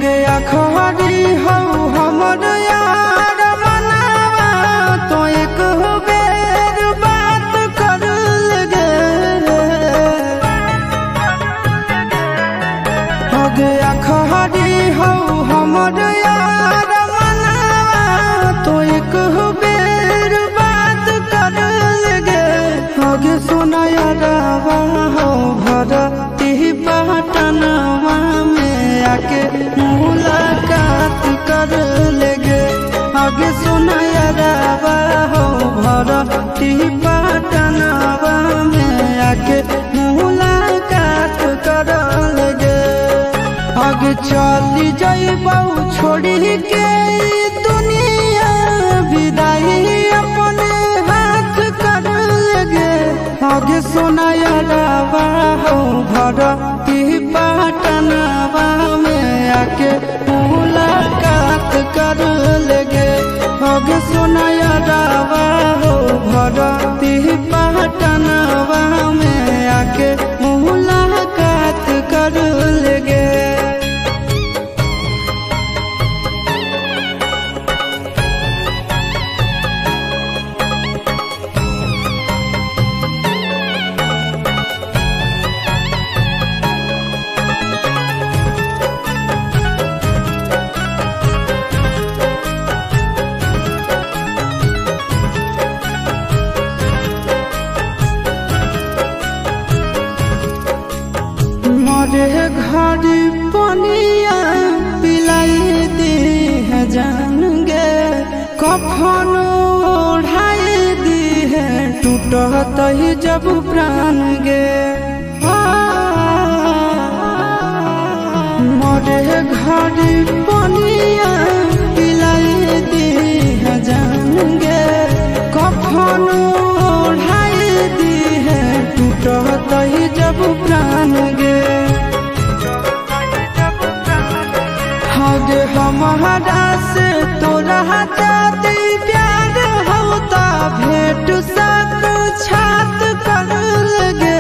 गया खरी हो हमर यार मनावा तो एक बेर बात कर लगे हो गया खरी हो हमर यार मनावा तो एक बेर बात कर लगे हो गे सोना यारवा हो भरती पटनवा में आके मुलाकात कर लेगे आगे सुना यारवा हो भरती पटनवा में आके मुलाकात कर लेगे आगे चली जाइबौ छोड़ी के दुनिया विदाई अपने हाथ कर लेगे आगे सुना यारवा हो भरती पटनवा में आके मुलाकात कर लेगे आगे सुना यारवा हो भरती पटनवा में आके मुलाकात कर लेगे मोरे घर पनिया पिलाई दी है जान गे कफन ओढ़ाई दी है टूटत ही जब प्राण गे मोरे घर पनिया पिलाई दी है जान गे कफन ओढ़ाई दी है टूटत ही जब प्राण गे गे हमारा से तोरा जाती प्यार होता भेंट साथ छात कर लगे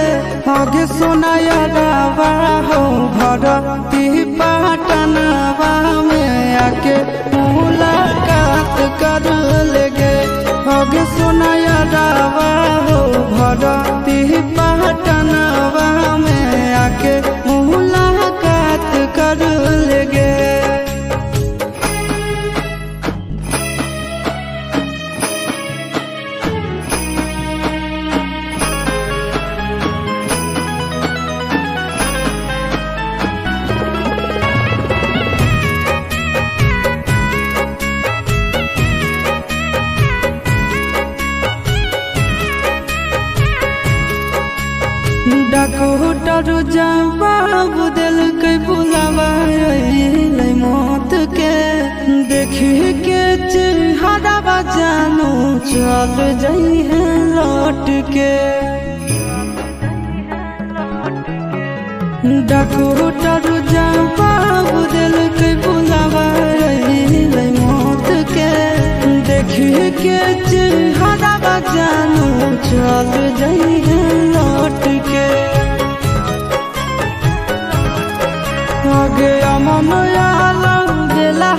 आगे सोना यारवा हो भरती पटनवा में आके मुलाकात कर लेगे आगे सोना यारवा हो भरती पटनवा में आके मुलाकात कर लेगे डॉक्टर जवाब दिल के बुलावा मौत के देखी के चेहरा जानू चल जाई है लौट के डॉक्टर जवाब दिल के बुलावा मौत के देखी के चेहरा जानू चल जाई है लौट के आगे अमन आलम दिला